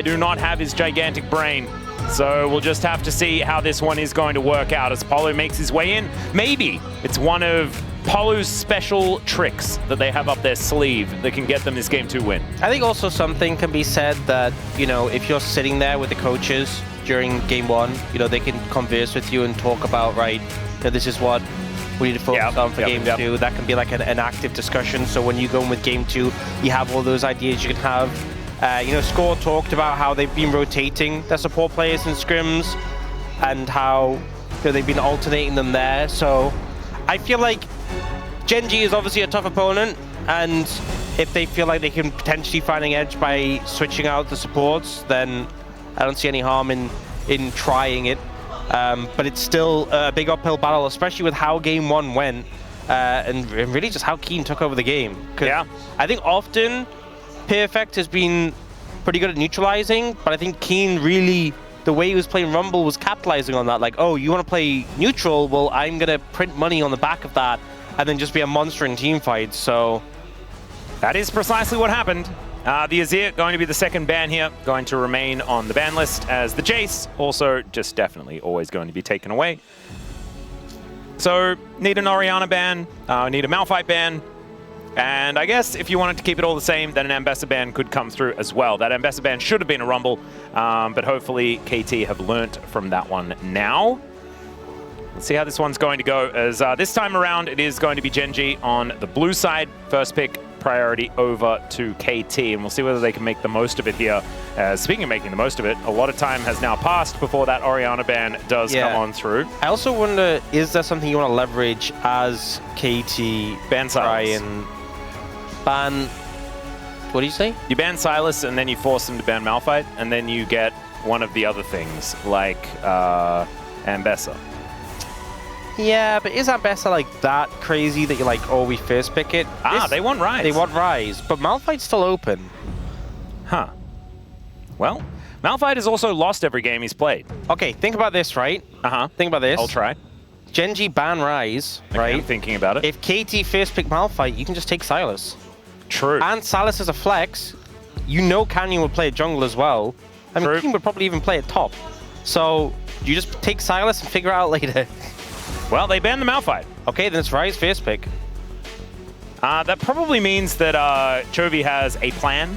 I do not have his gigantic brain. So we'll just have to see how this one is going to work out as Polu makes his way in. Maybe it's one of Polu's special tricks that they have up their sleeve that can get them this Game 2 win. I think also something can be said that, you know, if you're sitting there with the coaches during Game 1, you know, they can converse with you and talk about, right, you know, this is what we need to focus on for Game 2. That can be like an active discussion. So when you go in with Game 2, you have all those ideas you can have. You know, Score talked about how they've been rotating their support players in scrims and how, you know, they've been alternating them there. So I feel like GenG is obviously a tough opponent, and if they feel like they can potentially find an edge by switching out the supports, then I don't see any harm in trying it. But it's still a big uphill battle, especially with how Game 1 went, and really just how Keen took over the game. Yeah. I think often Perfect has been pretty good at neutralizing, but I think Keen really, the way he was playing Rumble was capitalizing on that. Like, oh, you want to play neutral? Well, I'm going to print money on the back of that and then just be a monster in team fights. So that is precisely what happened. The Azir going to be the second ban here, going to remain on the ban list, as the Jace also just definitely always going to be taken away. So need an Orianna ban, need a Malphite ban, and I guess if you wanted to keep it all the same, then an Ambassador ban could come through as well. That Ambassador ban should have been a Rumble, but hopefully KT have learnt from that one now. Let's see how this one's going to go, as this time around it is going to be GenG on the blue side. First pick priority over to KT, and we'll see whether they can make the most of it here. Speaking of making the most of it, a lot of time has now passed before that Orianna ban does come on through. I also wonder, is there something you want to leverage as KT? Ban Silas. Ban... What do you say? You ban Silas, and then you force him to ban Malphite, and then you get one of the other things, like Ambessa. Yeah, but is Ambessa like that crazy that you're like, oh, we first pick it? They want Rise. They want Rise, but Malphite's still open. Huh. Well, Malphite has also lost every game he's played. Okay, think about this, right? Think about this. I'll try. GenG ban Rise, right? I'm thinking about it. If KT first pick Malphite, you can just take Silas. True. And Silas is a flex. You know Canyon would play a jungle as well. I mean, King would probably even play it top. So you just take Silas and figure it out later. Well, they banned the Malphite. Okay, then it's Rise first pick. That probably means that Chovy has a plan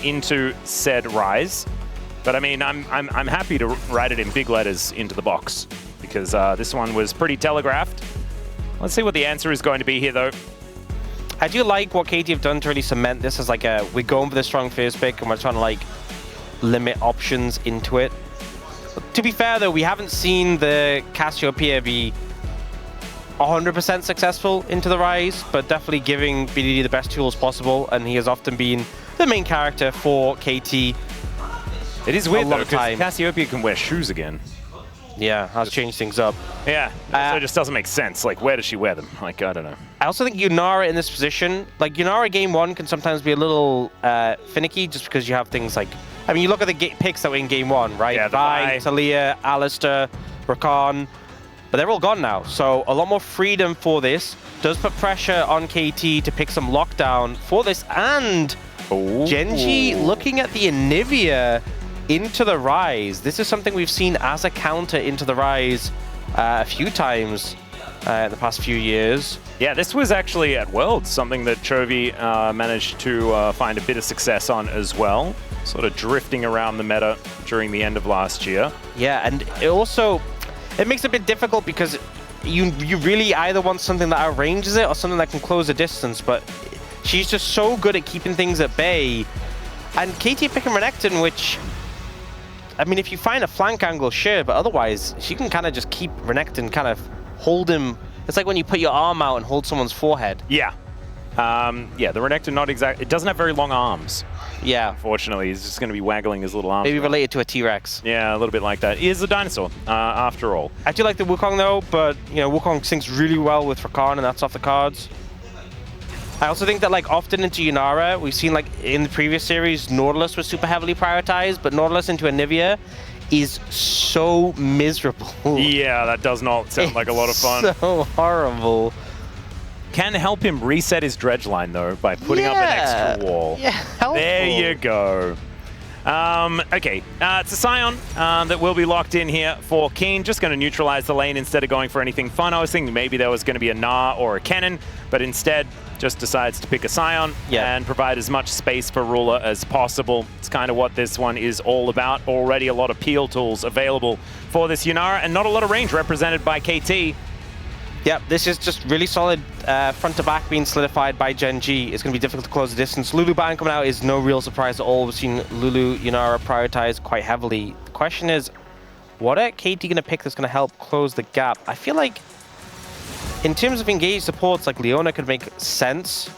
into said Rise. But I mean, I'm happy to write it in big letters into the box, because this one was pretty telegraphed. Let's see what the answer is going to be here, though. I do like what KT have done to really cement this as like we're going for the strong first pick, and we're trying to like limit options into it. But to be fair, though, we haven't seen the Cassiopeia be 100% successful into the Rise, but definitely giving BDD the best tools possible, and he has often been the main character for KT. It is weird, though, because Cassiopeia can wear shoes again. Yeah, has changed things up. Yeah, so it just doesn't make sense. Like, where does she wear them? Like, I don't know. I also think Yunara in this position, like Yunara Game 1 can sometimes be a little finicky, just because you have things like, I mean, you look at the picks that were in Game 1, right? Yeah, Vi, Talia, Alistair, Rakan, but they're all gone now. So a lot more freedom for this. Does put pressure on KT to pick some lockdown for this, and GenG looking at the Anivia into the Rise. This is something we've seen as a counter into the Rise a few times in the past few years. Yeah, this was actually at Worlds, something that Chovy managed to find a bit of success on as well. Sort of drifting around the meta during the end of last year. Yeah, and it makes it a bit difficult because you really either want something that outranges it or something that can close the distance, but she's just so good at keeping things at bay. And KT picking Renekton, which, I mean, if you find a flank angle, sure, but otherwise, she can kind of just keep Renekton, kind of hold him. It's like when you put your arm out and hold someone's forehead. Yeah. Yeah, the Renekton not exactly, it doesn't have very long arms. Yeah. Unfortunately, he's just going to be waggling his little arms. Maybe related to a T-Rex. Yeah, a little bit like that. He is a dinosaur, after all. I do like the Wukong, though, but, you know, Wukong syncs really well with Rakan, and that's off the cards. I also think that, like, often into Yunara, we've seen, like, in the previous series, Nautilus was super heavily prioritized, but Nautilus into Anivia is so miserable. Yeah, that does not sound like a lot of fun. So horrible. Can help him reset his dredge line, though, by putting up an extra wall. Yeah, helpful. There you go. Okay, it's a Scion that will be locked in here for Keen. Just going to neutralize the lane instead of going for anything fun. I was thinking maybe there was going to be a Gnar or a Cannon, but instead just decides to pick a Scion and provide as much space for Ruler as possible. It's kind of what this one is all about. Already a lot of peel tools available for this Yunara, and not a lot of range represented by KT. Yep, this is just really solid front to back being solidified by GenG. It's going to be difficult to close the distance. Lulu ban coming out is no real surprise at all. We've seen Lulu, Yunara prioritize quite heavily. The question is, what are KT going to pick that's going to help close the gap? I feel like in terms of engaged supports, like Leona could make sense,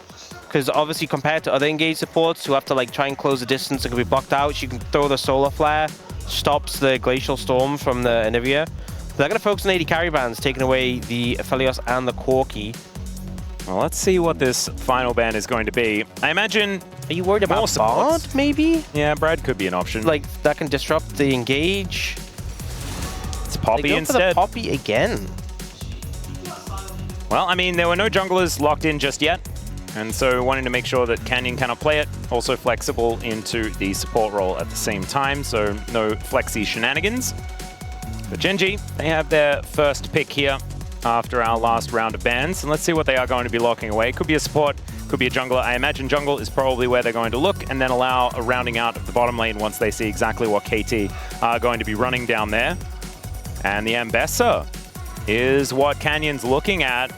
because obviously compared to other engaged supports who have to like try and close the distance and can be blocked out, she can throw the Solar Flare, stops the Glacial Storm from the Anivia. They're going to focus on AD carry bans, taking away the Aphelios and the Corki. Well, let's see what this final ban is going to be. I imagine... Are you worried about Bard, maybe? Yeah, Brad could be an option. Like, that can disrupt the engage. It's Poppy instead. For the Poppy again. Well, I mean, there were no junglers locked in just yet, and so wanting to make sure that Canyon cannot play it. Also flexible into the support role at the same time, so no flexy shenanigans. But GenG, they have their first pick here after our last round of bans, and let's see what they are going to be locking away. Could be a support, could be a jungler. I imagine jungle is probably where they're going to look, and then allow a rounding out of the bottom lane once they see exactly what KT are going to be running down there. And the Ambessa is what Canyon's looking at,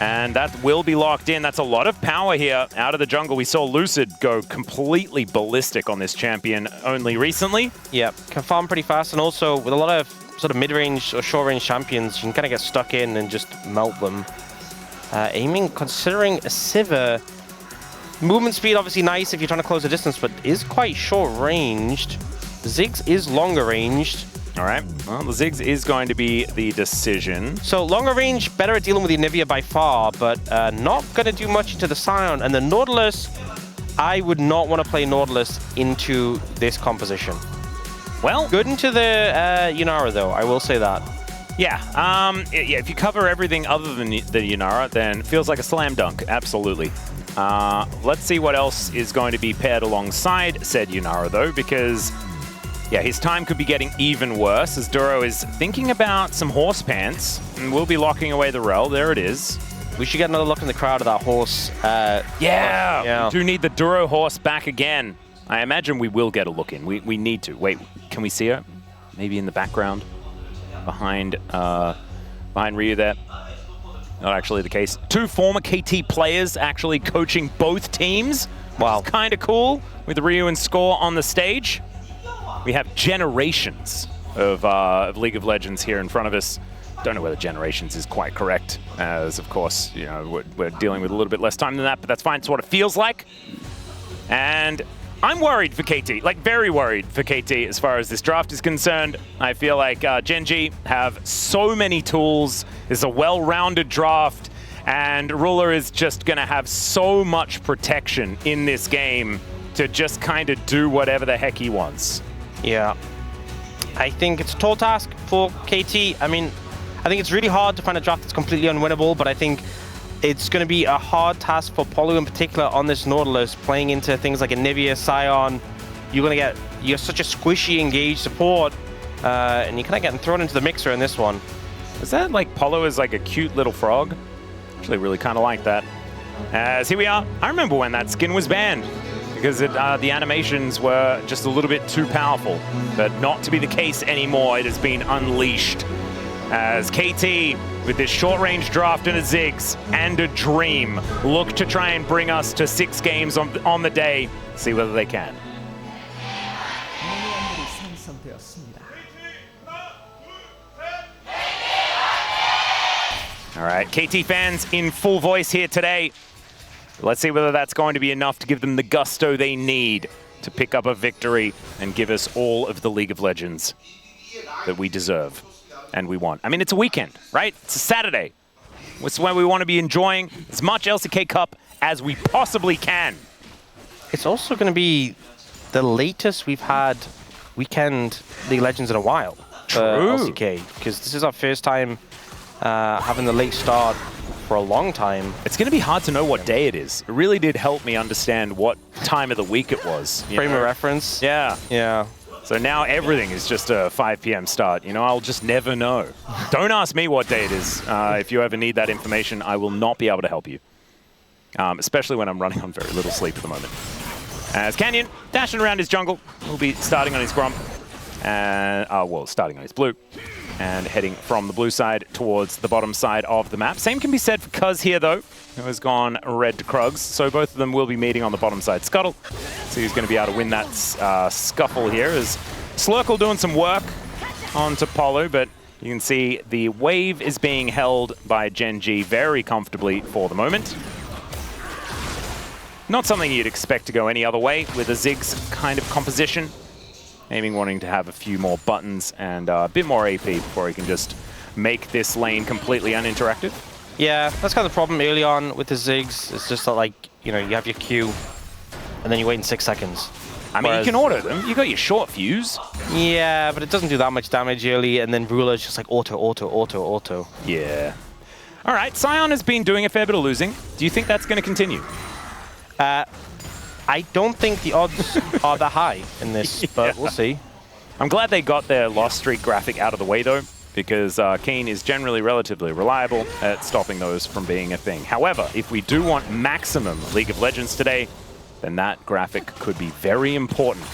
and that will be locked in. That's a lot of power here out of the jungle. We saw Lucid go completely ballistic on this champion only recently. Yeah, can farm pretty fast, and also with a lot of sort of mid-range or short-range champions, you can kind of get stuck in and just melt them. Aiming, considering a Sivir, movement speed obviously nice if you're trying to close the distance, but is quite short-ranged. Ziggs is longer-ranged. All right, well, the Ziggs is going to be the decision. So longer range, better at dealing with the Anivia by far, but not going to do much into the Scion. And the Nautilus, I would not want to play Nautilus into this composition. Well, good into the Yunara, though, I will say that. Yeah, yeah, if you cover everything other than the Yunara, then it feels like a slam dunk, absolutely. Let's see what else is going to be paired alongside said Yunara, though, because... yeah, his time could be getting even worse as Duro is thinking about some horse pants, and we'll be locking away the Rel. There it is. We should get another look in the crowd of that horse. Yeah, we do need the Duro horse back again. I imagine we will get a look in. We need to. Wait, can we see her? Maybe in the background, behind Ryu there. Not actually the case. Two former KT players actually coaching both teams. Wow, kind of cool with Ryu and Score on the stage. We have generations of League of Legends here in front of us. Don't know whether generations is quite correct, as of course, you know, we're dealing with a little bit less time than that, but that's fine. It's what it feels like. And I'm worried for KT, like very worried for KT as far as this draft is concerned. I feel like GenG have so many tools. It's a well-rounded draft, and Ruler is just going to have so much protection in this game to just kind of do whatever the heck he wants. Yeah, I think it's a tall task for KT. I mean, I think it's really hard to find a draft that's completely unwinnable, but I think it's going to be a hard task for Polu in particular on this Nautilus, playing into things like Anivia, Scion. You're such a squishy, engaged support, and you're kind of getting thrown into the mixer in this one. Is that like Polu is like a cute little frog? Actually, really kind of like that. As here we are. I remember when that skin was banned, because the animations were just a little bit too powerful, but not to be the case anymore. It has been unleashed as KT, with this short-range draft and a Ziggs and a Dream, look to try and bring us to 6 games on the day. See whether they can. All right, KT fans in full voice here today. Let's see whether that's going to be enough to give them the gusto they need to pick up a victory and give us all of the League of Legends that we deserve and we want. I mean, it's a weekend, right? It's a Saturday. It's when we want to be enjoying as much LCK Cup as we possibly can. It's also going to be the latest we've had weekend League of Legends in a while for LCK, because this is our first time having the late start for a long time. It's going to be hard to know what day it is. It really did help me understand what time of the week it was. Frame of reference. Yeah. Yeah. So now everything is just a 5 p.m. start. You know, I'll just never know. Don't ask me what day it is. If you ever need that information, I will not be able to help you. Especially when I'm running on very little sleep at the moment. As Canyon dashing around his jungle, will be starting on his Grump. And, well, starting on his blue. And heading from the blue side towards the bottom side of the map. Same can be said for Cuz here, though, who has gone red to Krugs. So both of them will be meeting on the bottom side scuttle. So he's going to be able to win that scuffle here. As Slurkle doing some work onto Polo, but you can see the wave is being held by GenG very comfortably for the moment. Not something you'd expect to go any other way with a Ziggs kind of composition. Aiming wanting to have a few more buttons and a bit more AP before he can just make this lane completely uninteractive. Yeah, that's kind of the problem early on with the Ziggs. It's just that, like, you know, you have your Q and then you wait in 6 seconds. I mean, you can auto them. You got your short fuse. Yeah, but it doesn't do that much damage early, and then Ruler's just like auto. Yeah. All right, Sion has been doing a fair bit of losing. Do you think that's going to continue? I don't think the odds are that high in this, but we'll see. I'm glad they got their loss streak graphic out of the way, though, because Keen is generally relatively reliable at stopping those from being a thing. However, if we do want maximum League of Legends today, then that graphic could be very important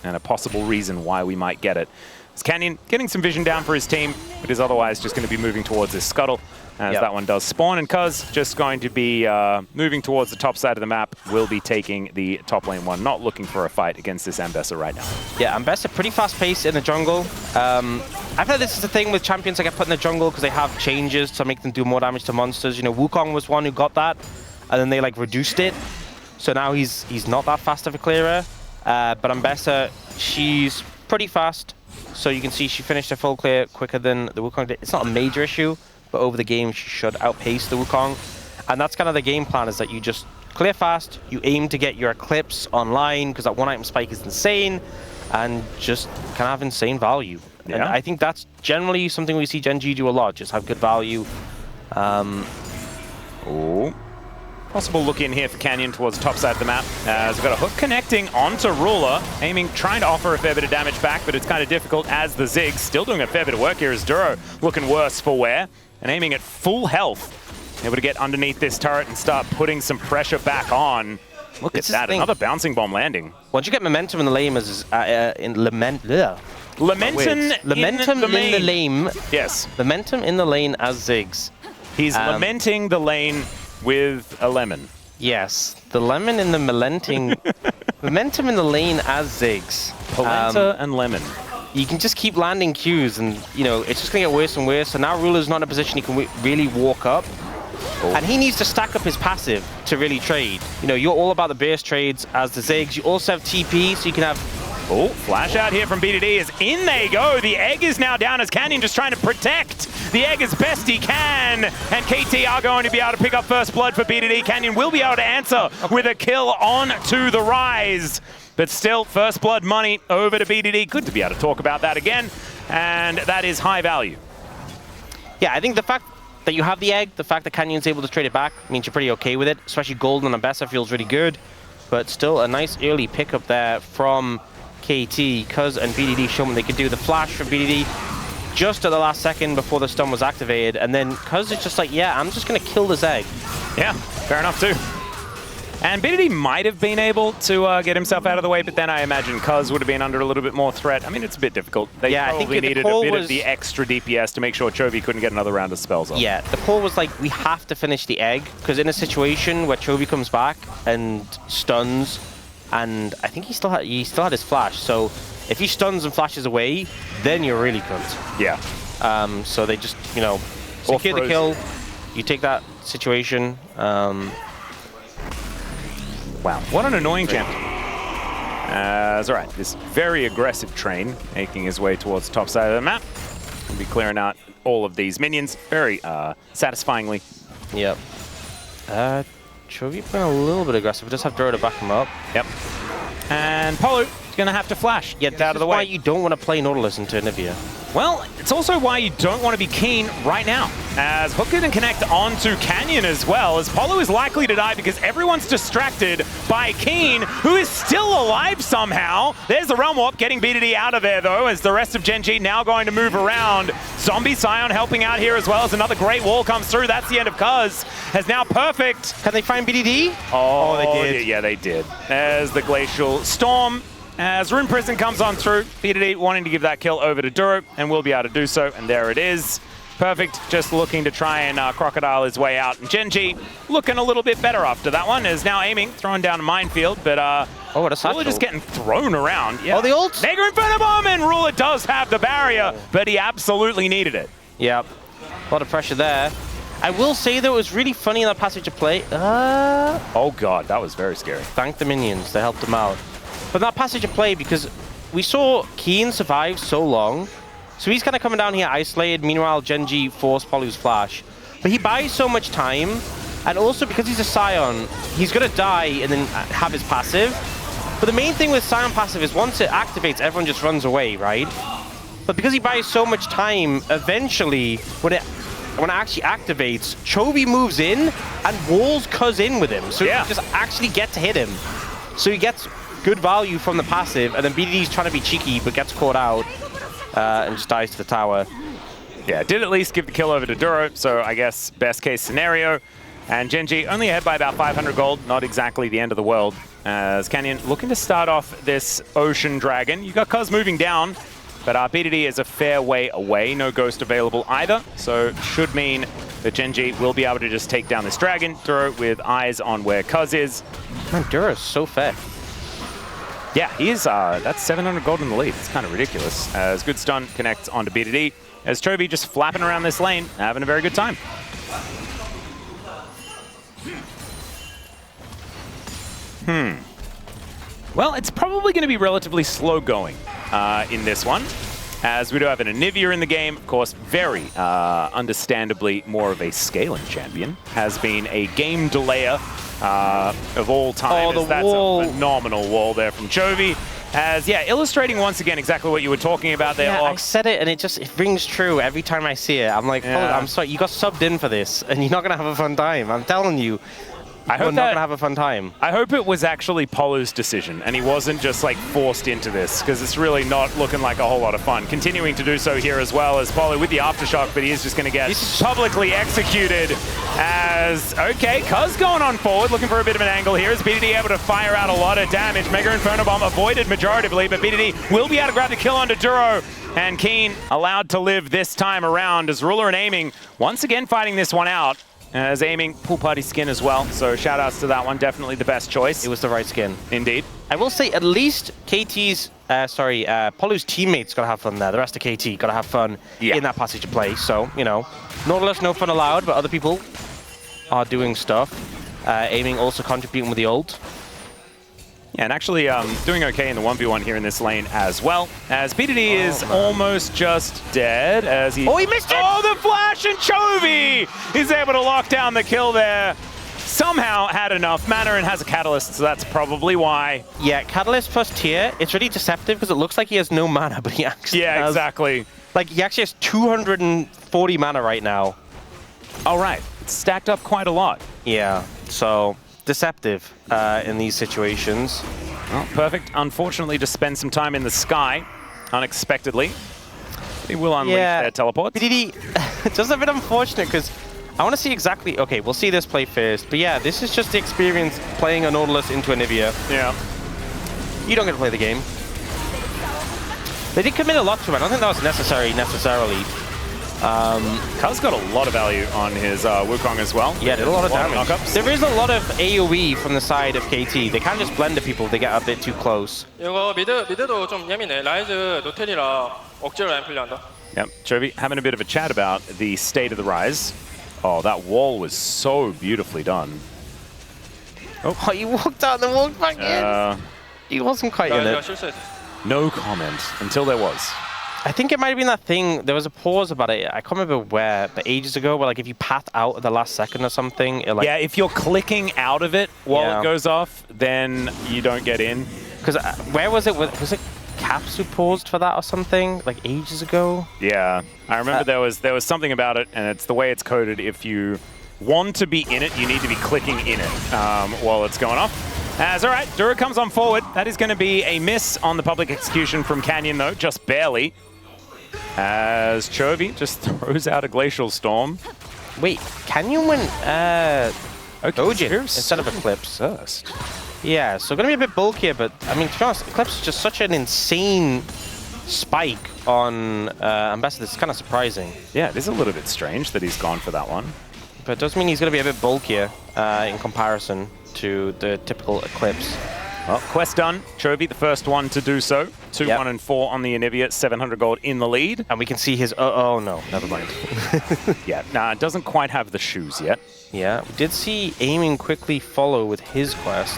and a possible reason why we might get it. As Canyon getting some vision down for his team, but is otherwise just going to be moving towards his scuttle. As that one does spawn, and Cuz just going to be moving towards the top side of the map, will be taking the top lane one, not looking for a fight against this Ambessa right now. Yeah, Ambessa pretty fast paced in the jungle. I've heard this is the thing with champions that get put in the jungle because they have changes to make them do more damage to monsters. You know, Wukong was one who got that, and then they like reduced it. So now he's not that fast of a clearer. But Ambessa, she's pretty fast. So you can see she finished her full clear quicker than the Wukong did. It's not a major issue, but over the game, she should outpace the Wukong. And that's kind of the game plan, is that you just clear fast, you aim to get your Eclipse online, because that one-item spike is insane, and just kind of have insane value. Yeah. And I think that's generally something we see GenG do a lot, just have good value. Possible look in here for Canyon towards the top side of the map. As we've got a hook connecting onto Ruler, trying to offer a fair bit of damage back, but it's kind of difficult as the Ziggs still doing a fair bit of work here as Duro looking worse for wear. And aiming at full health, able to get underneath this turret and start putting some pressure back on. Look at that, another bouncing bomb landing. Once you get momentum in the lane, Momentum in the lane. Yes. Momentum in the lane as Ziggs. He's lamenting the lane with a lemon. Yes, the lemon in the momentum in the lane as Ziggs. Polenta and lemon. You can just keep landing Qs, and you know it's just gonna get worse and worse. So now Ruler's not in a position he can really walk up, and he needs to stack up his passive to really trade. You know, you're all about the burst trades as the Ziggs. You also have TP, so you can have. Oh, flash out here from BDD as in they go. The egg is now down as Canyon just trying to protect the egg as best he can. And KT are going to be able to pick up first blood for BDD. Canyon will be able to answer with a kill on to the Rise. But still, first blood money over to BDD. Good to be able to talk about that again. And that is high value. Yeah, I think the fact that you have the egg, the fact that Canyon's able to trade it back means you're pretty okay with it. Especially Golden and Ambessa feels really good. But still a nice early pickup there from KT. Cuz and BDD showing they could do the flash from BDD just at the last second before the stun was activated. And then Cuz is just like, yeah, I'm just going to kill this egg. Yeah, fair enough too. And BDD might have been able to get himself out of the way, but then I imagine Cuz would have been under a little bit more threat. I mean, it's a bit difficult. They probably needed a bit of the extra DPS to make sure Chovy couldn't get another round of spells off. Yeah, the call was like, we have to finish the egg, because in a situation where Chovy comes back and stuns, and I think he still had his flash, so if he stuns and flashes away, then you're really cooked. Yeah. So they just, you know, secure the kill, you take that situation. Wow, what an annoying champion. It's all right, this very aggressive train making his way towards the top side of the map. We'll be clearing out all of these minions very satisfyingly. Yep. Chovy been a little bit aggressive, we just have Duro to back him up. Yep. And Polo is going to have to flash, get out of the way. This is why you don't want to play Nautilus into Anivia. Well, it's also why you don't want to be keen right now, as Hook didn't connect onto Canyon as well, as Polo is likely to die because everyone's distracted by Keen, who is still alive somehow. There's the Realm Warp getting BDD out of there, though, as the rest of GenG now going to move around. Zombie Scion helping out here as well, as another great wall comes through. That's the end of Cuz. Has now Perfect. Can they find BDD? Oh, they did. Yeah, they did. As the Glacial Storm, as Rune Prison comes on through, BDD wanting to give that kill over to Duro, and will be able to do so, and there it is. Perfect, just looking to try and crocodile his way out. And GenG looking a little bit better after that one, is now aiming, throwing down a minefield, but oh, what a satchel. Ruler just getting thrown around. Yeah. Oh, the ult! Mega Inferno Bomb, and Ruler does have the barrier, but he absolutely needed it. Yep, a lot of pressure there. I will say, though, it was really funny in that passage of play. Oh god, that was very scary. Thank the minions, they helped him out. But that passage of play, because we saw Keen survive so long, so he's kind of coming down here isolated. Meanwhile, GenG forced Polu's flash. But he buys so much time, and also because he's a Scion, he's going to die and then have his passive. But the main thing with Scion passive is once it activates, everyone just runs away, right? But because he buys so much time, eventually, when it actually activates, Chovy moves in and walls Cuz in with him. So he can just actually get to hit him. So he gets good value from the passive, and then BDD's trying to be cheeky, but gets caught out and just dies to the tower. Yeah, did at least give the kill over to Duro, so I guess best case scenario. And GenG only ahead by about 500 gold, not exactly the end of the world. As Canyon looking to start off this Ocean Dragon. You got Cuz moving down, but BDD is a fair way away. No Ghost available either, so should mean that GenG will be able to just take down this Dragon. Duro with eyes on where Cuz is. Man, Duro's so fair. Yeah, he is. That's 700 gold in the lead. It's kind of ridiculous. As good stun connects onto BDD. As Chovy just flapping around this lane, having a very good time. Well, it's probably going to be relatively slow going in this one, as we do have an Anivia in the game. Of course, very understandably more of a scaling champion. Has been a game delayer of all time. Oh, that's a phenomenal wall there from Chovy. As, yeah, illustrating once again exactly what you were talking about there. Yeah, I said it and it rings true every time I see it. I'm like, oh, I'm sorry, you got subbed in for this and you're not going to have a fun time. I'm telling you. You're not going to have a fun time. I hope it was actually Polo's decision and he wasn't just like forced into this, because it's really not looking like a whole lot of fun. Continuing to do so here as well as Polo with the Aftershock, but he is just going to get publicly executed as, okay, Cuz going on forward, looking for a bit of an angle here. Is BDD able to fire out a lot of damage? Mega Inferno Bomb avoided majoritively, but BDD will be able to grab the kill onto Duro. And Keen allowed to live this time around as Ruler and Aiming once again fighting this one out. As Aiming, pool party skin as well, so shout outs to that one, definitely the best choice. It was the right skin. Indeed. I will say at least KT's, Polo's teammates got to have fun there. The rest of KT got to have fun in that passage of play. So, you know, Nautilus, no fun allowed, but other people are doing stuff. Aiming also contributing with the ult. Yeah, and actually doing okay in the 1v1 here in this lane as well, as BDD is almost just dead as he... Oh, he missed it! Oh, the flash, and Chovy is able to lock down the kill there. Somehow had enough mana and has a Catalyst, so that's probably why. Yeah, Catalyst plus tier, it's really deceptive because it looks like he has no mana, but he actually has... exactly. Like, he actually has 240 mana right now. All right, it's stacked up quite a lot. Yeah, so... deceptive in these situations. Well, Perfect, unfortunately, just spend some time in the sky unexpectedly. He will unleash their teleports. BDD, just a bit unfortunate because I want to see exactly... Okay, we'll see this play first. But yeah, this is just the experience playing a Nautilus into Anivia. Yeah. You don't get to play the game. They did commit a lot to it. I don't think that was necessarily. Cuz got a lot of value on his Wukong as well. Yeah, did a lot of damage. Knockups. There is a lot of AoE from the side of KT. They can't just blend the people if they get a bit too close. 이거 미드도 좀 예민해. 라이즈 노텔이라 억지로 라인 풀려한다. Yep, Chovy having a bit of a chat about the state of the Rise. Oh, that wall was so beautifully done. Oh, he walked out and then walked back in. He wasn't quite in it. 실수했어. No comment until there was. I think it might have been that thing, there was a pause about it, I can't remember where, but ages ago, where like if you pat out at the last second or something, it like... Yeah, if you're clicking out of it while it goes off, then you don't get in. Because where was it? Was it caps who paused for that or something, like ages ago. Yeah, I remember there was something about it, and it's the way it's coded. If you want to be in it, you need to be clicking in it while it's going off. All right, Dura comes on forward. That is going to be a miss on the public execution from Canyon, though, just barely. As Chovy just throws out a Glacial Storm. Wait, Canyon went Ojin instead of Eclipse. First. Yeah, so going to be a bit bulkier, but I mean, to be honest, Eclipse is just such an insane spike on Ambassador. It's kind of surprising. Yeah, it is a little bit strange that he's gone for that one. But it does mean he's going to be a bit bulkier in comparison to the typical Eclipse. Well, quest done. Chovy, the first one to do so. 2-1 and 4 on the Anivia, 700 gold in the lead. And we can see his, oh no, never mind. Yeah, nah, it doesn't quite have the shoes yet. Yeah, we did see Aiming quickly follow with his quest.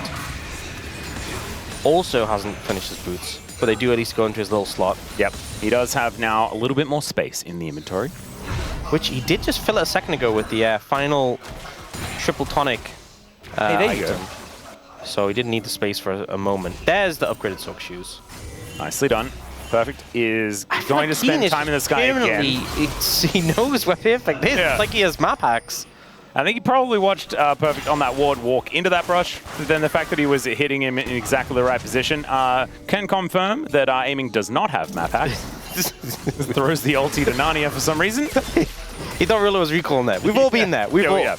Also hasn't finished his boots, but they do at least go into his little slot. Yep, he does have now a little bit more space in the inventory. Which he did just fill it a second ago with the final triple tonic hey, there you item. go. So he didn't need the space for a moment. There's the upgraded sock shoes. Nicely done. Perfect is going to spend time in the sky again. He knows where Perfect is. Yeah. It's like he has map hacks. I think he probably watched Perfect on that ward walk into that brush. Then the fact that he was hitting him in exactly the right position can confirm that Aiming does not have map hacks. Throws the ulti to Narnia for some reason. He thought Ruler was recalling that. We've all been there. We've all. Yeah.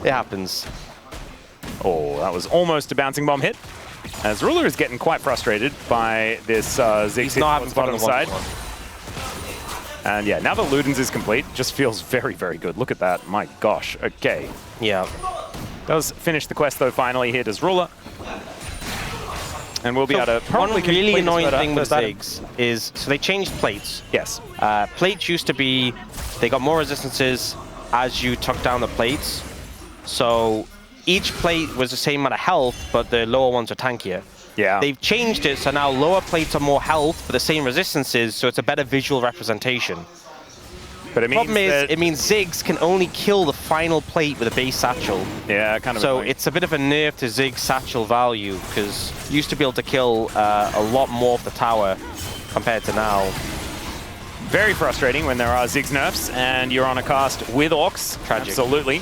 It happens. Oh, that was almost a bouncing bomb hit. As Ruler is getting quite frustrated by this Ziggs hit towards the bottom side. And yeah, now that Ludens is complete, just feels very, very good. Look at that. My gosh. Okay. Yeah. Does finish the quest, though, finally. Here does Ruler. And we'll be able to probably one really annoying thing with that Ziggs is, so they changed plates. Yes. Plates used to be, they got more resistances as you took down the plates. So each plate was the same amount of health, but the lower ones are tankier. Yeah. They've changed it, so now lower plates are more health, but the same resistances, so it's a better visual representation. But it means Problem is, it means Ziggs can only kill the final plate with a base satchel. Yeah, kind of. So annoying. it's a bit of a nerf to Ziggs satchel value, because you used to be able to kill a lot more of the tower compared to now. Very frustrating when there are Ziggs nerfs and you're on a cast with Orcs. Tragic. Absolutely.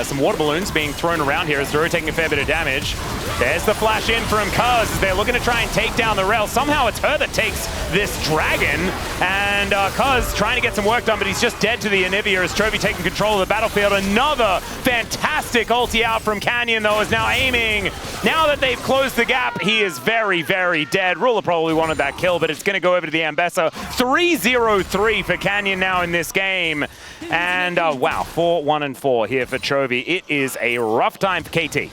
Some water balloons being thrown around here as Duro taking a fair bit of damage. There's the flash in from Cuz as they're looking to try and take down the rail. Somehow it's her that takes this dragon, and Cuz trying to get some work done, but he's just dead to the Anivia as Chovy taking control of the battlefield. Another fantastic ulti out from Canyon, though, is now Aiming. Now that they've closed the gap, he is very, very dead. Ruler probably wanted that kill, but it's going to go over to the Ambessa. 3-0-3 for Canyon now in this game. And wow, 4-1 and 4 here for Chovy. It is a rough time for KT.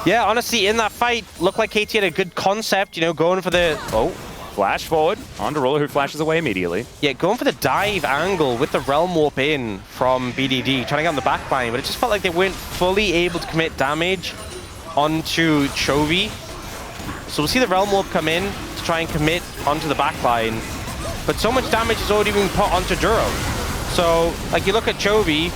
Yeah, honestly, in that fight, looked like KT had a good concept, you know, going for the... Oh. Flash forward onto Ruler, who flashes away immediately. Yeah, going for the dive angle with the Realm Warp in from BDD, trying to get on the back line, but it just felt like they weren't fully able to commit damage onto Chovy. So we'll see the Realm Warp come in to try and commit onto the back line, but so much damage has already been put onto Duro. So, like, you look at Chovy,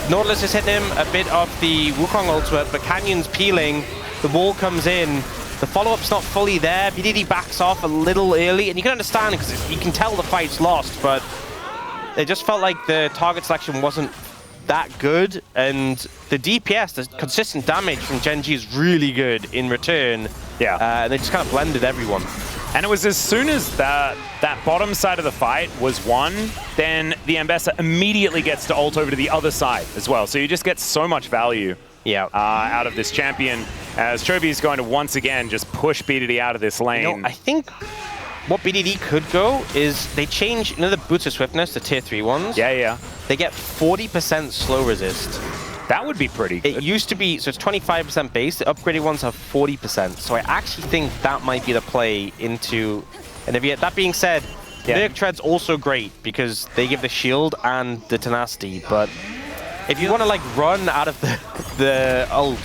Nautilus is hitting him a bit of the Wukong ultimate, but Canyon's peeling, the wall comes in, the follow-up's not fully there, BDD backs off a little early, and you can understand because you can tell the fight's lost, but it just felt like the target selection wasn't that good, and the DPS, the consistent damage from GenG is really good in return. Yeah. And they just kind of blended everyone. And it was as soon as that bottom side of the fight was won, then the Ambessa immediately gets to ult over to the other side as well. So you just get so much value out of this champion, as Chovy is going to once again just push BDD out of this lane. You know, I think what BDD could go is they change, you know, the Boots of Swiftness, the tier 3 ones? Yeah. They get 40% slow resist. That would be pretty good. It used to be, so it's 25% base, the upgraded ones have 40%. So I actually think that might be the play into Anivia. That being said, Nerc Tread's also great because they give the shield and the tenacity, but if you want to like run out of the ult,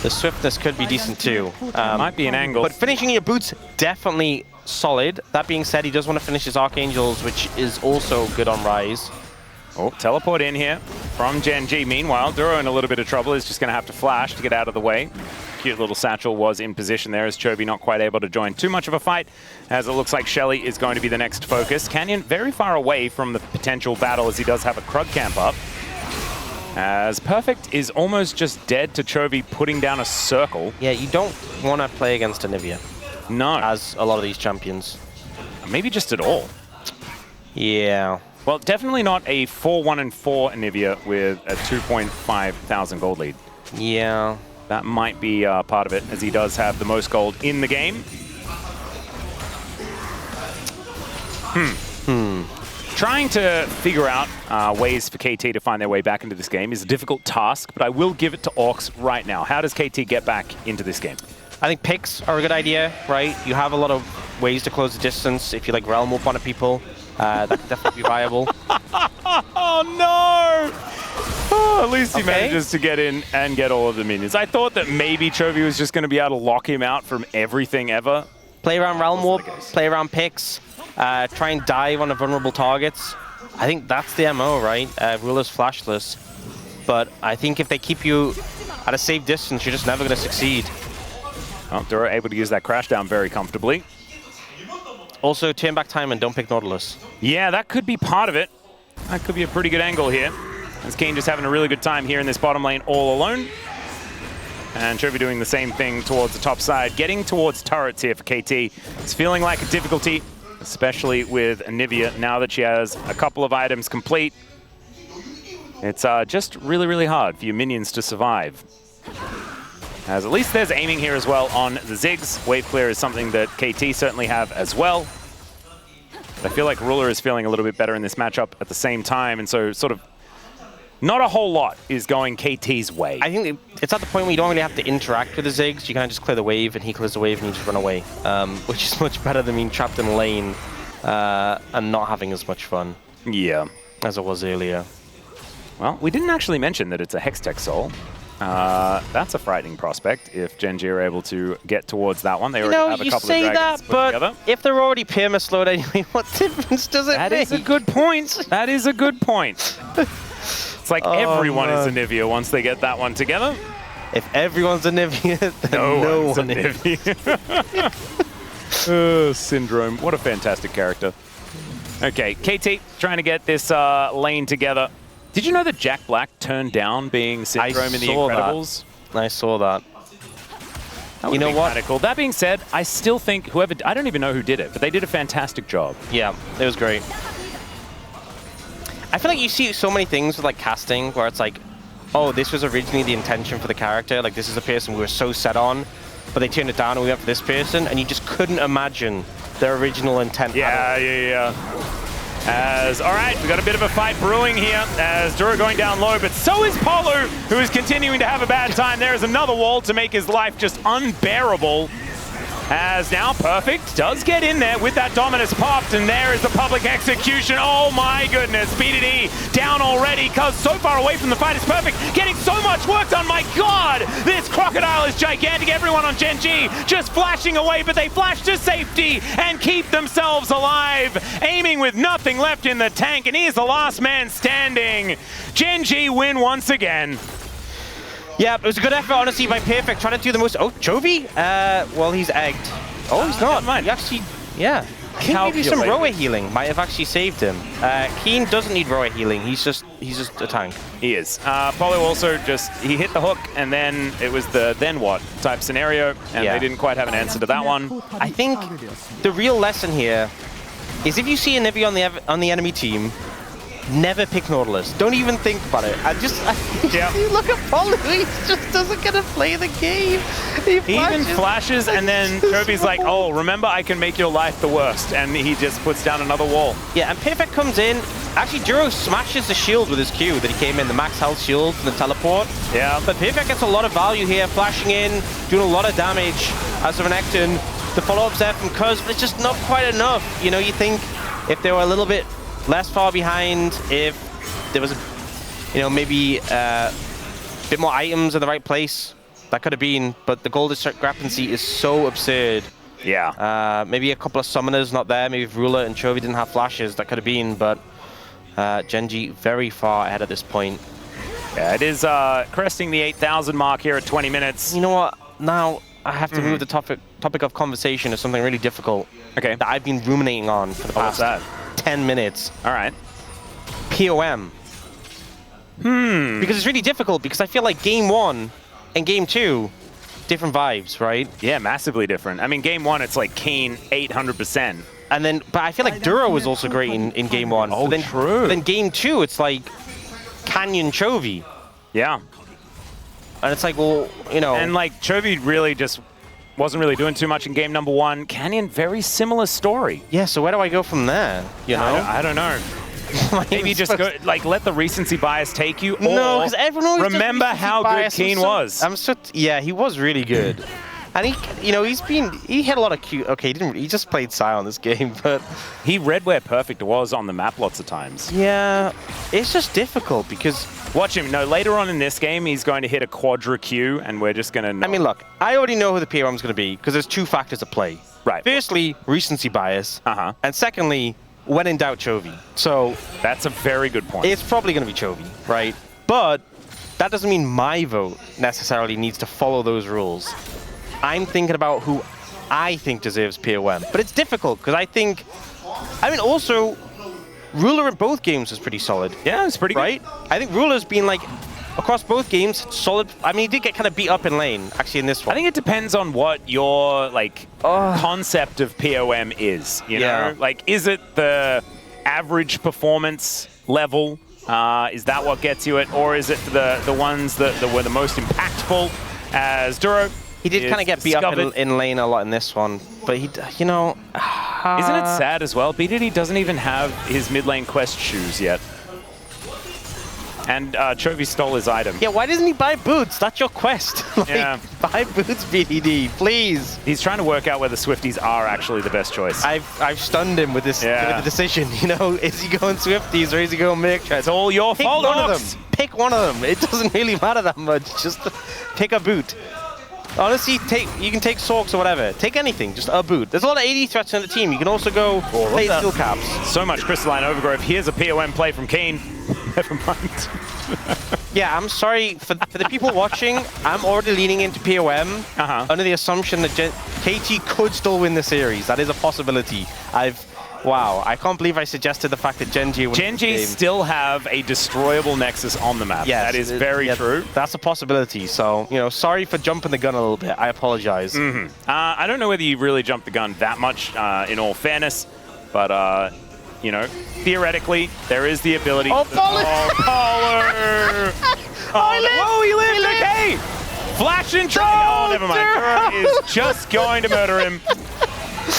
the swiftness could be decent too. Might be an angle. But finishing your boots, definitely solid. That being said, he does want to finish his Archangels, which is also good on Rise. Oh, teleport in here from GenG. Meanwhile, Duro in a little bit of trouble. Is just going to have to flash to get out of the way. cute little satchel was in position there as Chovy not quite able to join too much of a fight, as it looks like Shelly is going to be the next focus. Canyon very far away from the potential battle as he does have a Krug camp up. As Perfect is almost just dead to Chovy putting down a circle. Yeah, you don't want to play against Anivia. No. As a lot of these champions. Maybe just at all. Yeah. Well, definitely not a 4-1-4 Anivia with a 2.5 thousand gold lead. Yeah. That might be part of it, as he does have the most gold in the game. Trying to figure out ways for KT to find their way back into this game is a difficult task, but I will give it to Orcs right now. How does KT get back into this game? I think picks are a good idea, right? You have a lot of ways to close the distance. If you like realm up on people, that could definitely be viable. Oh no! Oh, at least he manages to get in and get all of the minions. I thought that maybe Chovy was just going to be able to lock him out from everything ever. Play around realm warp, play around picks, try and dive on the vulnerable targets. I think that's the MO, right? Ruler's flashless. But I think if they keep you at a safe distance, you're just never going to succeed. Oh, they're able to use that crash down very comfortably. Also, turn back time and don't pick Nautilus. Yeah, that could be part of it. That could be a pretty good angle here. As Keen just having a really good time here in this bottom lane all alone. And Chovy doing the same thing towards the top side. Getting towards turrets here for KT. It's feeling like a difficulty, especially with Anivia now that she has a couple of items complete. It's just really, really hard for your minions to survive. As at least there's aiming here as well on the Ziggs. Wave clear is something that KT certainly have as well. But I feel like Ruler is feeling a little bit better in this matchup at the same time, and so sort of not a whole lot is going KT's way. I think it's at the point where you don't really have to interact with the Ziggs. You kind of just clear the wave, and he clears the wave, and you just run away, which is much better than being trapped in a lane and not having as much fun. Yeah. As it was earlier. Well, we didn't actually mention that it's a Hextech Soul. That's a frightening prospect if GenG are able to get towards that one. They already have a couple of dragons put together. If they're already perma-slowed anyway, what difference does it make? That is a good point. That is a good point. It's like everyone is Anivia once they get that one together. If everyone's Anivia, then no one is. Syndrome. What a fantastic character. Okay, KT trying to get this lane together. Did you know that Jack Black turned down being Syndrome in The Incredibles? I saw that. You know what? Cool. That being said, I still think whoever... I don't even know who did it, but they did a fantastic job. Yeah, it was great. I feel like you see so many things with like casting where it's like, oh, this was originally the intention for the character. Like, this is a person we were so set on, but they turned it down and we went for this person, and you just couldn't imagine their original intent. Yeah. All right, we got a bit of a fight brewing here as Dura going down low, but so is Polu, who is continuing to have a bad time. There is another wall to make his life just unbearable. As now Perfect does get in there with that Dominus popped, and there is the public execution. Oh my goodness, BDD down already, Cuz so far away from the fight is Perfect, getting so much work done. My God, this crocodile is gigantic. Everyone on GenG just flashing away, but they flash to safety and keep themselves alive, aiming with nothing left in the tank, and he is the last man standing. GenG win once again. Yeah, it was a good effort, honestly, by Perfect, trying to do the most... Oh, Chovy? Well, he's egged. Oh, he's not. He actually, yeah. Keen maybe some Roa healing might have actually saved him. Keen doesn't need Roa healing. He's just a tank. He is. Polo also he hit the hook, and then it was the then what type scenario, and they didn't quite have an answer to that one. I think the real lesson here is if you see a Nivea on the enemy team, never pick Nautilus. Don't even think about it. Look at Polu. He just doesn't get to play the game. He even flashes, and then Chovy's like, oh, remember, I can make your life the worst. And he just puts down another wall. Yeah, and Perfect comes in. Actually, Duro smashes the shield with his Q that he came in, the max health shield and the teleport. Yeah. But Perfect gets a lot of value here, flashing in, doing a lot of damage as of an Ecton. The follow-up's there from Cuz, but it's just not quite enough. You know, you think if they were a little bit less far behind, if there was, maybe a bit more items in the right place, that could have been, but the gold discrepancy is so absurd. Yeah. Maybe a couple of summoners not there, maybe if Ruler and Chovy didn't have flashes, that could have been, but GenG very far ahead at this point. Yeah, it is cresting the 8,000 mark here at 20 minutes. You know what? now I have to move the topic of conversation to something really difficult. Okay. That I've been ruminating on for the past 10 minutes. All right. POM. Because it's really difficult, because I feel like game 1 and game 2, different vibes, right? Yeah, massively different. I mean, game 1, it's like Keen 800%. And then, but I feel like Duro was also great in game 1. Oh, then, true. Then game 2, it's like Canyon Chovy. Yeah. And it's like, well, you know. And like Chovy really just wasn't really doing too much in game number 1. Canyon, very similar story. Yeah, so where do I go from there? You know? I don't know. Maybe just go, like, let the recency bias take you. No, because everyone always remember how good Keen was. Yeah, he was really good. And he, you know, he had a lot of cute. Okay, he just played Sion this game, but he read where perfect was on the map lots of times. Yeah, it's just difficult because watch him. No, later on in this game, he's going to hit a quadra Q, and we're just going to. I mean, look, I already know who the POM is going to be because there's 2 factors at play. Right. Firstly, recency bias. And secondly, when in doubt, Chovy. So that's a very good point. It's probably going to be Chovy, right? But that doesn't mean my vote necessarily needs to follow those rules. I'm thinking about who I think deserves POM. But it's difficult because I mean, also, Ruler in both games was pretty solid. Yeah, it's pretty right? good. I think Ruler's been like, across both games, solid. I mean, he did get kind of beat up in lane, actually, in this one. I think it depends on what your, like, concept of POM is, you know? Like, is it the average performance level? Is that what gets you it? Or is it the ones that were the most impactful, as Duro? He did kind of get beat up in lane a lot in this one, but he, you know... Isn't it sad as well? BDD doesn't even have his mid lane quest shoes yet. And Chovy stole his item. Yeah, why doesn't he buy boots? That's your quest. Like, buy boots, BDD, please. He's trying to work out whether Swifties are actually the best choice. I've stunned him with this with the decision. You know, is he going Swifties or is he going Merc? It's all your fault. Pick one of them. Pick one of them. It doesn't really matter that much. Just pick a boot. Honestly, you can take Sorks or whatever. Take anything, just a boot. There's a lot of AD threats in the team. You can also go play Steel Caps. So much Crystalline Overgrowth. Here's a POM play from Keen. Never mind. Yeah, I'm sorry. For the people watching, I'm already leaning into POM under the assumption that KT could still win the series. That is a possibility. Wow, I can't believe I suggested the fact that GenG would win the game. still have a destroyable Nexus on the map. Yes, that is very true. That's a possibility. So, you know, sorry for jumping the gun a little bit. I apologize. I don't know whether you really jumped the gun that much, in all fairness, but, you know, theoretically, there is the ability. Oh, Polar! Oh, he lived! Okay! Flash and try! Oh, never mind. Duro is just going to murder him.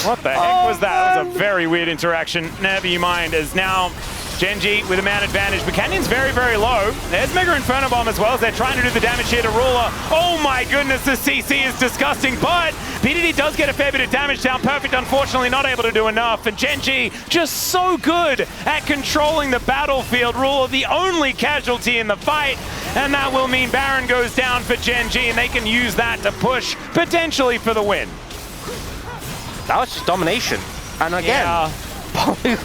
What the heck was that? That was a very weird interaction. Never you mind, as now GenG with a man advantage, but Canyon's very, very low. There's Mega Inferno Bomb as well as they're trying to do the damage here to Ruler. Oh my goodness, the CC is disgusting, but BDD does get a fair bit of damage down. Perfect, unfortunately, not able to do enough, and GenG just so good at controlling the battlefield. Ruler, the only casualty in the fight, and that will mean Baron goes down for GenG, and they can use that to push, potentially for the win. That was just domination. And again,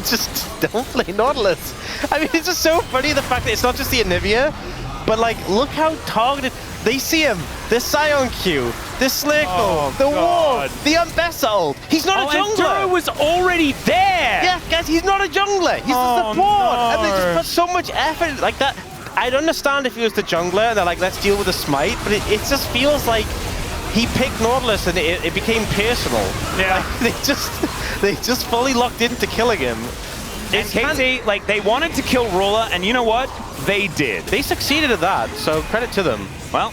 just don't play Nautilus. I mean, it's just so funny the fact that it's not just the Anivia, but like, look how targeted. They see him. The Sion Q, the Slickle, the Ward, the Umbessa ult. He's not a jungler. And Duro was already there. Yeah, guys, he's not a jungler. He's the support. And they just put so much effort like that. I'd understand if he was the jungler and they're like, let's deal with the smite, but it just feels like he picked Nautilus and it became personal. Yeah. Like, they just fully locked into killing him. And KT, like, they wanted to kill Ruler, and you know what? They did. They succeeded at that, so credit to them. Well,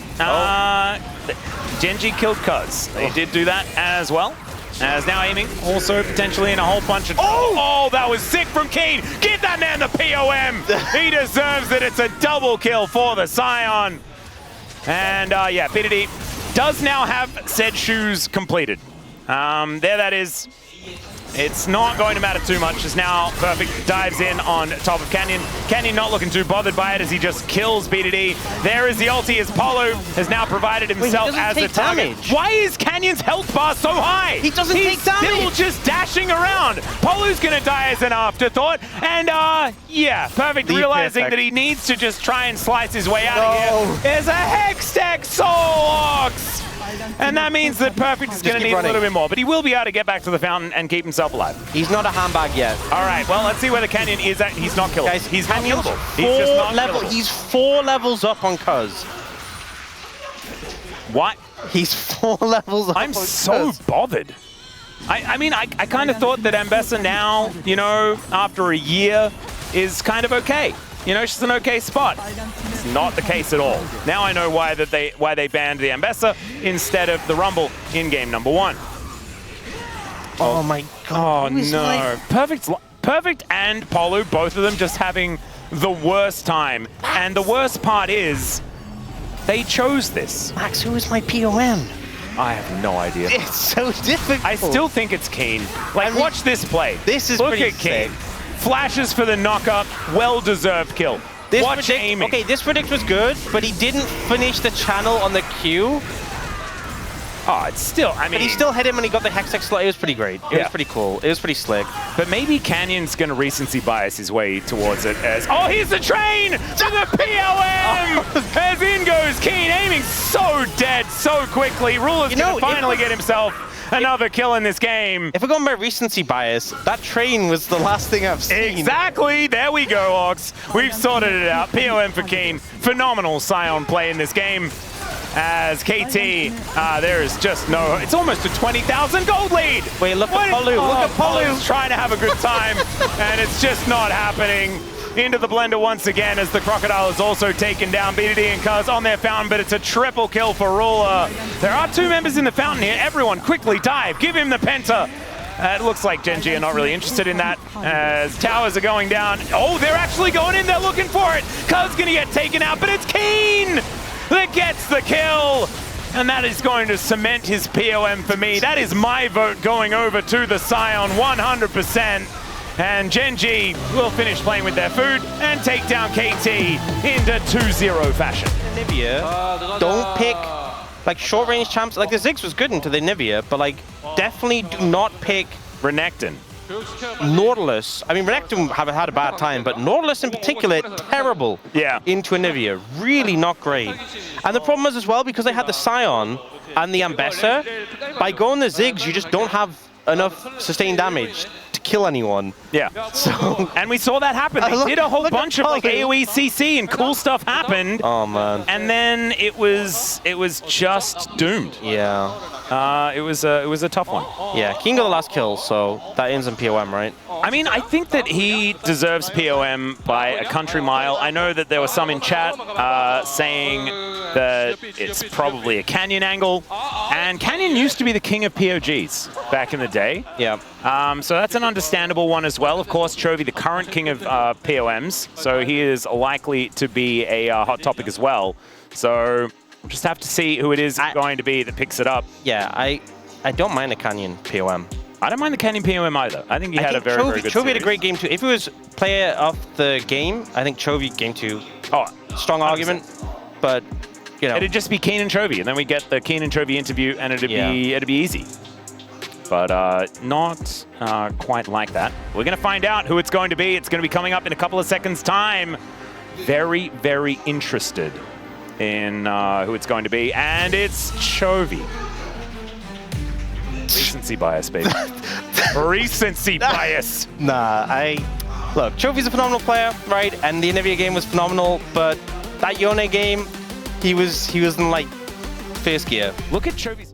GenG killed Cuz. They did do that as well. As now aiming, also potentially in a whole bunch of... Oh, that was sick from Keen! Give that man the POM! He deserves it. It's a double kill for the Sion. And yeah, BDD does now have said shoes completed. There that is. It's not going to matter too much as now Perfect dives in on top of Canyon. Canyon not looking too bothered by it as he just kills BDD. There is the ulti as Polo has now provided himself as a target. Why is Canyon's health bar so high? He doesn't take damage. He's still just dashing around. Polo's going to die as an afterthought. And yeah, Perfect realizing that he needs to just try and slice his way out of here. There's a Hextech Soul Ox. And that means that Perfect is going to need a little bit more. But he will be able to get back to the fountain and keep himself alive. He's not a handbag yet. All right, well, let's see where the Canyon is at. He's not killable. Guys, he's not Canyon's killable. He's just not killable. He's 4 levels up on Cuz. What? He's 4 levels up. I'm so bothered. I mean, I kind of thought that Ambessa now, you know, after a year, is kind of okay. You know, she's an okay spot. It's not the case at all. Now I know why they banned the Ambessa instead of the Rumble in game number 1. Oh my god. Oh no. Perfect and Polu, both of them just having the worst time. And the worst part is, they chose this. Max, who is my POM? I have no idea. It's so difficult. I still think it's Keen. Like, I mean, watch this play. This is Look pretty at Keen. sick. Flashes for the knock-up. Well-deserved kill. Watch aiming. Okay, this predict was good, but he didn't finish the channel on the Q. Oh, it's still, I mean... But he still hit him and he got the Hextech slot. It was pretty great. It was pretty cool. It was pretty slick. But maybe Canyon's going to recency bias his way towards it as... Oh, here's the train to the POM! As in goes Keen, aiming so dead so quickly. Ruler's going to finally get himself another kill in this game. If we're going by recency bias, that train was the last thing I've seen. Exactly. There we go, Ox. We've sorted it out. POM for Keen. Phenomenal Scion play in this game. As KT, there is just no... It's almost a 20,000 gold lead. Wait, look at Polu. Look at Polu. Polu's trying to have a good time, and it's just not happening. Into the blender once again as the Crocodile is also taken down. BDD and Cuz on their fountain, but it's a triple kill for Ruler. There are 2 members in the fountain here. Everyone quickly dive. Give him the Penta. It looks like GenG are not really interested in that as towers are going down. Oh, they're actually going in. They're looking for it. Cuz gonna get taken out, but it's Keen that gets the kill. And that is going to cement his POM for me. That is my vote going over to the Scion 100%. And GenG will finish playing with their food and take down KT into 2-0 fashion. Nivea, don't pick like short range champs. Like the Ziggs was good into the Nivea, but like definitely do not pick Renekton. Nautilus. I mean, Renekton have had a bad time, but Nautilus in particular, terrible into a Nivea. Really not great. And the problem is as well, because they had the Scion and the Ambessa, by going the Ziggs, you just don't have enough sustained damage to kill anyone. Yeah. So, and we saw that happen. They did a whole bunch of like AoE CC and cool stuff happened. Oh man. And then it was just doomed. Yeah. It was a tough one. Yeah, King got the last kill, so that ends in POM, right? I mean, I think that he deserves POM by a country mile. I know that there were some in chat saying that it's probably a Canyon angle. And Canyon used to be the king of POGs back in the day. Yeah. So that's an understandable one as well. Of course, Chovy, the current king of POMs. So he is likely to be a hot topic as well. So we'll just have to see who it is going to be that picks it up. Yeah, I don't mind a Canyon POM. I don't mind the Canyon POM either. I think he had a very good Chovy had a great game too. If it was player of the game, I think Chovy game 2. Oh, strong 100%. Argument, but you know. It'd just be Keen and Chovy, and then we get the Keen and Chovy interview, and it'd be easy. But not quite like that. We're going to find out who it's going to be. It's going to be coming up in a couple of seconds' time. Very, very interested in who it's going to be, and it's Chovy. Recency bias, baby. Recency bias. Nah, look, Chovy's a phenomenal player, right? And the Nivea game was phenomenal, but that Yone game, he was in like first gear. Look at Chovy's.